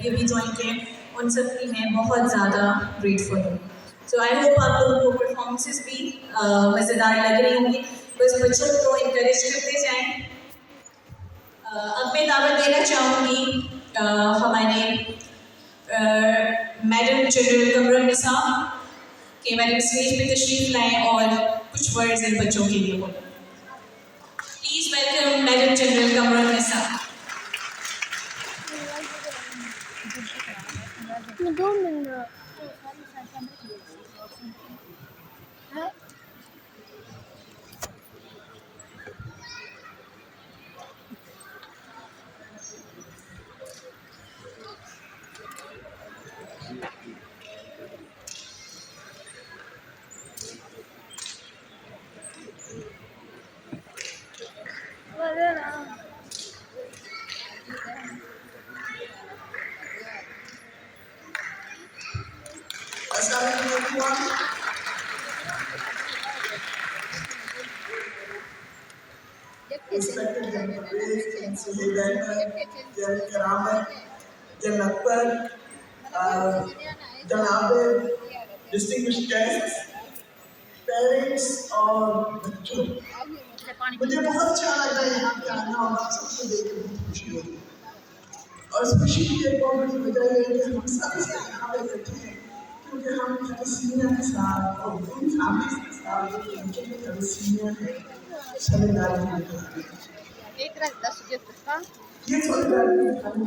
ये भी ज्वाइन किए, उन सब की मैं बहुत ज़्यादा ग्रेटफुल हूँ। सो आई होप आप लोगों को परफॉर्मेंसेस भी मज़ेदार लग रही होंगी। बस बच्चों को इंकरेज करते जाएँ। अब मैं दावत देना चाहूँगी हमारे मैडम जनरल कमरुन्निसा कि मैडम स्टेज पे तशरीफ लाएं और कुछ वर्ड्स इन बच्चों के लिए बोलें। Please welcome madam general Kamrunnisa. Assalamualaikum everyone. Respected Janabir, Sahib Jan Karamat, Jan Akbar, Janabir, distinguished guests, parents और बच्चों, मुझे बहुत अच्छा लग रहा है यहाँ पे आना और आप सबको देख के बहुत खुशी हो रही है। और इस खुशी की एक बहुत बड़ी वजह ये है कि हम सब यहाँ पे बैठे हैं क्योंकि हम अपने सीनियर के साथ और उन फैमिली के साथ जो उनके भी सीनियर हैं solidarity दिखाते हैं। ये solidarity दिखाने